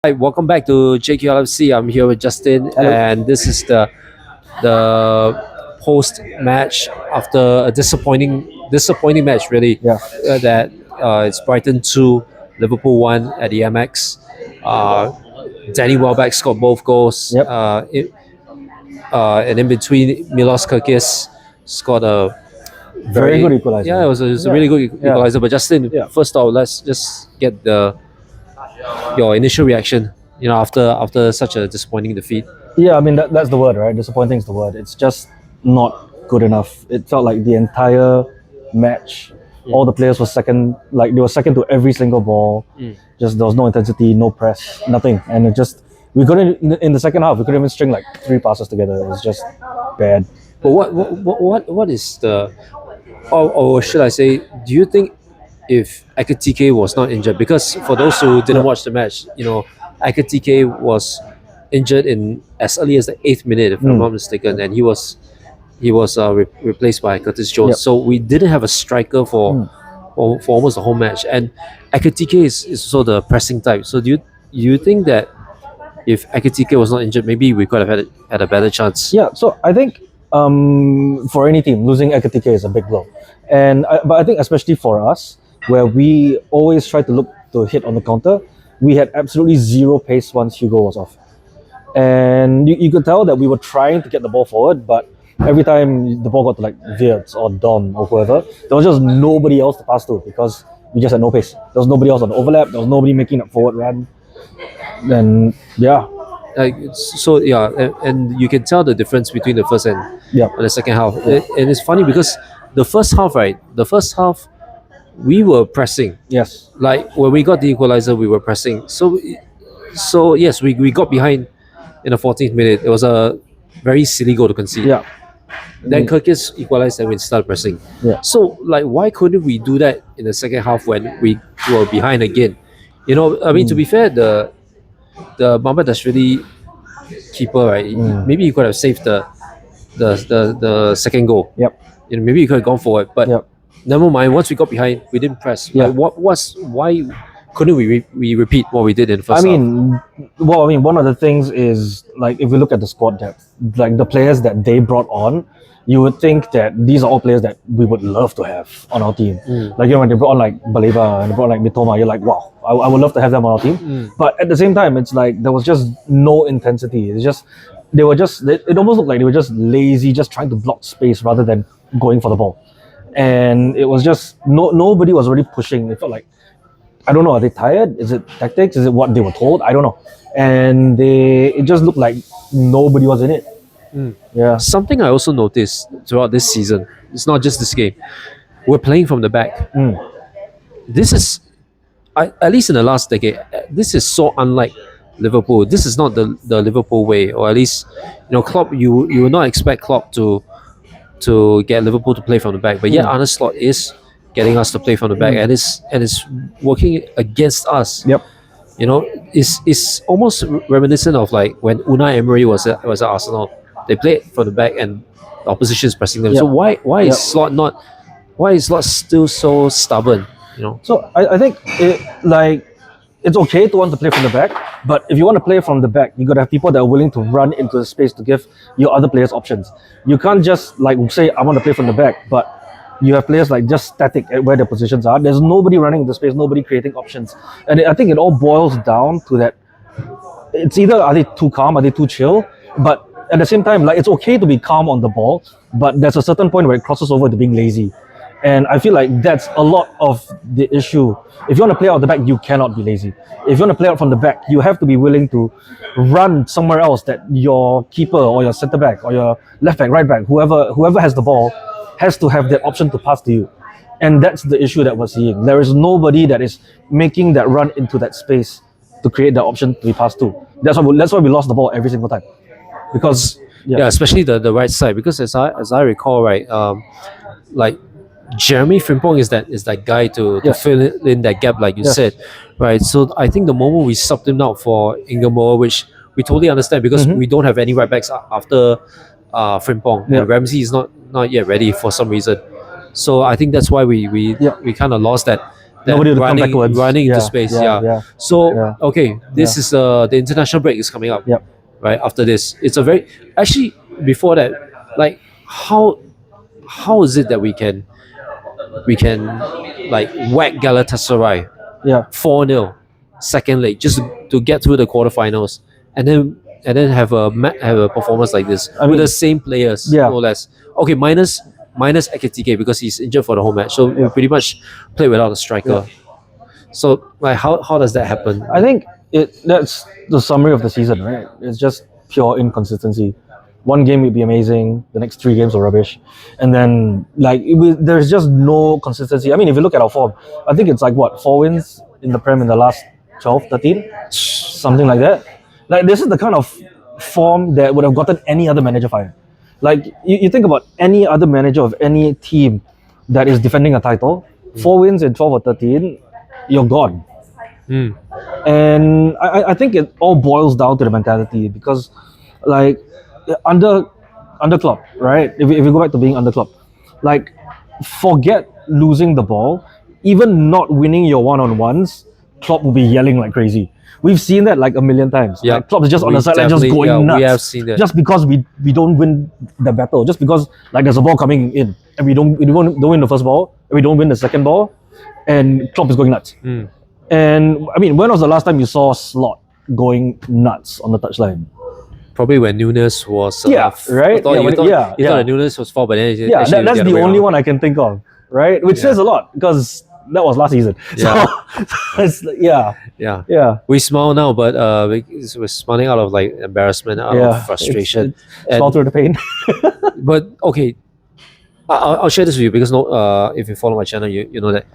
Hi, welcome back to JQLFC. I'm here with Justin, Hello. and this is the post match after a disappointing match, really. Yeah. That it's Brighton 2, Liverpool 1 at the MX. Uh, Danny Welbeck scored both goals. Yep. And in between, Milos Kerkis scored a Very good very equalizer. yeah, it was a Yeah. really good Yeah. equalizer. But Justin, Yeah. first off, let's just get your initial reaction. After such a disappointing defeat. Yeah, I mean that's the word, right? Disappointing is the word. It's just not good enough. It felt like the entire match, all the players were second, like they were second to every single ball. Just there was no intensity, no press, nothing, and it just we couldn't in the second half we couldn't even string like three passes together. It was just bad. But what is the, or should I say, do you think if Ekatike was not injured? Because for those who didn't Yeah. watch the match, Ekatike was injured in as early as the 8th minute, if I'm not mistaken, and he was replaced by Curtis Jones. Yep. So we didn't have a striker for almost the whole match. And Ekatike is also the pressing type. So do you think that if Ekatike was not injured, maybe we could have had a better chance? Yeah, so I think for any team, losing Ekatike is a big blow, but I think especially for us, where we always try to look to hit on the counter, we had absolutely zero pace once Hugo was off, and you could tell that we were trying to get the ball forward, but every time the ball got to like Wirtz or Don or whoever, there was just nobody else to pass to because we just had no pace. There was nobody else on the overlap. There was nobody making that forward run. And yeah, So yeah, and you can tell the difference between the first and yeah, the second half. And it's funny because the first half, right? The first half, we were pressing. yes, Like when we got the equalizer, we were pressing. So yes, we got behind in the 14th minute. It was a very silly goal to concede. yeah, Then Kirkis equalized and we started pressing. yeah. So like, why couldn't we do that in the second half when we were behind again? I mean, to be fair, the Mohamed Dashvili keeper, right? Maybe he could have saved the second goal. Yep. Maybe he could have gone forward, but Yep. never mind. Once we got behind, we didn't press. Yeah. Like, why couldn't we repeat what we did in the I first half? mean, one of the things is like if we look at the squad depth, like the players that they brought on, you would think that these are all players that we would love to have on our team. Like when they brought on like Baleba and they brought on, like Mitoma, you're like, wow, I would love to have them on our team. But at the same time, it's like there was just no intensity. It's just it almost looked like they were just lazy, just trying to block space rather than going for the ball. And it was just nobody was really pushing. It felt like, I don't know, are they tired? Is it tactics? Is it what they were told? I don't know. And it just looked like nobody was in it. Yeah. Something I also noticed throughout this season, it's not just this game, we're playing from the back. This is, at least in the last decade, this is so unlike Liverpool. This is not the Liverpool way, or at least, Klopp, you would not expect Klopp to get Liverpool to play from the back, but yet Arne Slot is getting us to play from the back, and it's working against us. Yep. It's almost reminiscent of like when Unai Emery was at Arsenal. They played from the back and the opposition is pressing them. Yep. So why Yep. is Slot still so stubborn? So I think it's okay to want to play from the back, but if you want to play from the back, you gotta have people that are willing to run into the space to give your other players options. You can't just like say I want to play from the back, but you have players like just static at where their positions are. There's nobody running into space, nobody creating options, and I think it all boils down to that. It's either are they too calm, are they too chill, but at the same time, like it's okay to be calm on the ball, but there's a certain point where it crosses over to being lazy. And I feel like that's a lot of the issue. If you want to play out the back, you cannot be lazy. If you want to play out from the back, you have to be willing to run somewhere else that your keeper or your centre back or your left back, right back, whoever has the ball, has to have that option to pass to you. And that's the issue that we're seeing. There is nobody that is making that run into that space to create the option to be passed to. That's why we lost the ball every single time. Because especially the right side, because as I recall, right, like Jeremy Frimpong is that guy to fill in that gap, like you said, right? So I think the moment we subbed him out for Ingemoa, which we totally understand because we don't have any right backs after Frimpong. And Ramsey is not yet ready for some reason. So I think that's why we kind of lost Nobody would come running, backwards. running into Yeah, space. yeah, Yeah. yeah. So Yeah. okay, this is the international break is coming up. Yep. Right after this, it's a very actually before that, like how is it that we can like whack Galatasaray Yeah. 4-0 second leg just to get through the quarterfinals and then have a performance like this I with mean, the same players yeah. no less. Okay, minus Ekitike because he's injured for the whole match, so we Yeah. pretty much play without a striker. So like how does that happen? I think that's the summary of the season, right? It's just pure inconsistency. One game would be amazing, the next 3 games are rubbish, and then there's just no consistency. I mean, if you look at our form, I think it's like what 4 wins in the Prem in the last 12, 13, something like that. Like this is the kind of form that would have gotten any other manager fired. Like you think about any other manager of any team that is defending a title, 4 wins in 12 or 13, you're gone. Mm. And I think it all boils down to the mentality because like under Klopp, right? If we go back to being under Klopp, like forget losing the ball, even not winning your one-on-ones, Klopp will be yelling like crazy. We've seen that like a million times. Yeah. Like, Klopp is just on We the sideline just definitely- going yeah, nuts. we have seen that. Just because we don't win the battle, just because like there's a ball coming in and we don't win the first ball, and we don't win the second ball, and Klopp is going nuts. Mm. And I mean, when was the last time you saw Slot going nuts on the touchline? Probably when Nunes was Yeah, right? You thought, Yeah, you when- thought, yeah, you thought yeah. that Nunes was foul, but then Yeah, actually it was that's other the way only around. one I can think of, right? Which says a lot because that was last season. Yeah. So it's yeah, Yeah. yeah. We smile now, but we're smiling out of like embarrassment, out Yeah, of frustration. It's all through the pain. But okay, I'll share this with you because if you follow my channel, you know that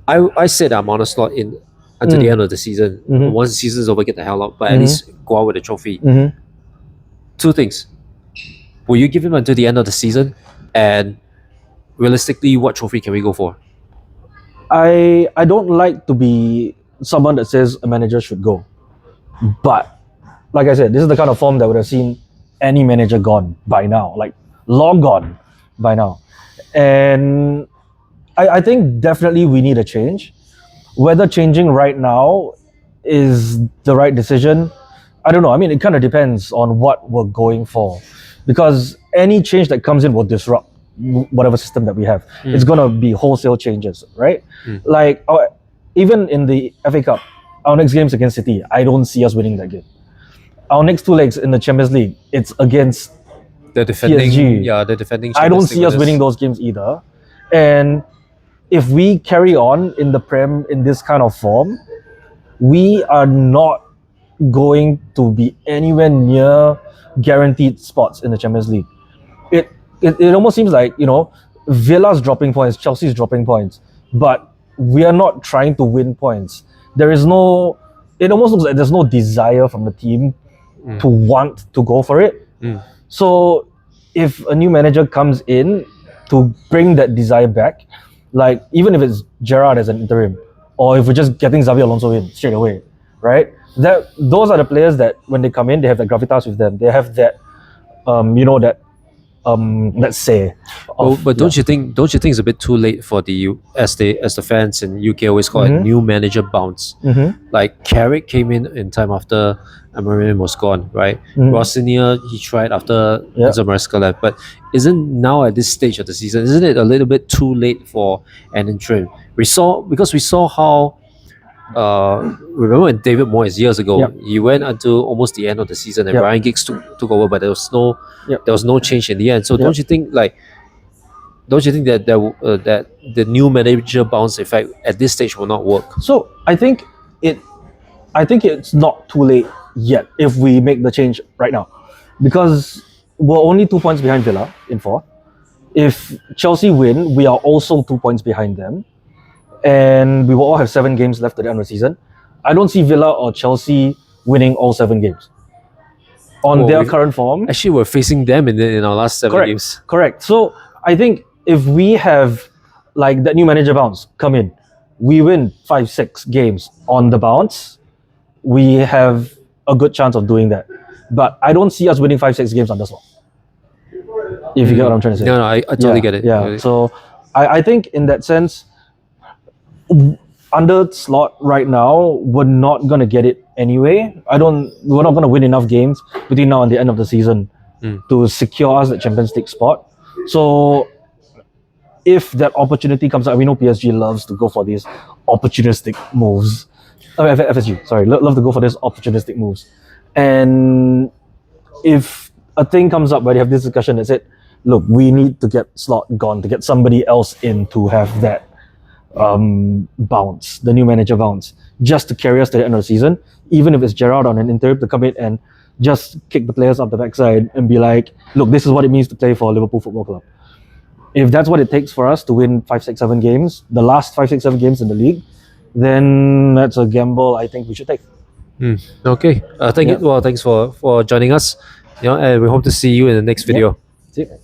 I said I'm on a slot in until the end of the season. Mhm. Once the season's over, get the hell out. But at least go out with a trophy. Mhm. Two things: will you give him until the end of the season? And realistically, what trophy can we go for? I don't like to be someone that says a manager should go, but like I said, this is the kind of form that would have seen any manager gone by now, like long gone by now. And I think definitely we need a change. Whether changing right now is the right decision, I don't know. I mean, it kind of depends on what we're going for, because any change that comes in will disrupt whatever system that we have. It's gonna be wholesale changes, right? Like even in the FA Cup, our next game's against City. I don't see us winning that game. Our next 2 legs in the Champions League, it's against The defending, PSG. yeah, the defending. I don't Champions see League us winners. winning those games either. And if we carry on in the Prem in this kind of form, we are not going to be anywhere near guaranteed spots in the Champions League. It almost seems like, Villa's dropping points, Chelsea's dropping points, but we are not trying to win points. It almost looks like there's no desire from the team to want to go for it. So if a new manager comes in to bring that desire back, like even if it's Gerrard as an interim, or if we're just getting Xavi Alonso in straight away, right? Those are the players that when they come in, they have that gravitas with them. They have that, let's say. But don't you think it's a bit too late for as the fans in UK always call it, new manager bounce? Like Carrick came in time after Amorim was gone, right? Rossinier, he tried after Enzo Maresca left, but isn't now at this stage of the season, isn't it a little bit too late for an interim? We saw how remember when David Moyes years ago, he went until almost the end of the season and Ryan Giggs took over, but there was no change in the end. So don't you think that that the new manager bounce effect at this stage will not work? So I think it's not too late yet if we make the change right now, because we're only 2 points behind Villa in 4th. If Chelsea win, we are also 2 points behind them, and we will all have 7 games left at the end of the season. I don't see Villa or Chelsea winning all 7 games on their current form. Actually, we're facing them in our last 7 games. Correct. So I think if we have like that new manager bounce come in, we win 5-6 games on the bounce, we have a good chance of doing that. But I don't see us winning 5-6 games on this one. If you get what I'm trying to say. No, I totally get it. Yeah. So I think in that sense, under slot right now, we're not gonna get it anyway. We're not gonna win enough games between now and the end of the season to secure us the Champions League spot. So if that opportunity comes up, we know PSG loves to go for these opportunistic moves. FSG, sorry, love to go for these opportunistic moves. And if a thing comes up where they have this discussion that said, look, we need to get Slot gone to get somebody else in to have that bounce, the new manager bounce, just to carry us to the end of the season, even if it's Gerrard on an interim to come in and just kick the players up the backside and be like, look, this is what it means to play for Liverpool Football Club. If that's what it takes for us to win 5, 6, 7 games, the last 5, 6, 7 games in the league, then that's a gamble I think we should take. Okay. Thank you. Well, thanks for joining us. And we hope to see you in the next video. See you.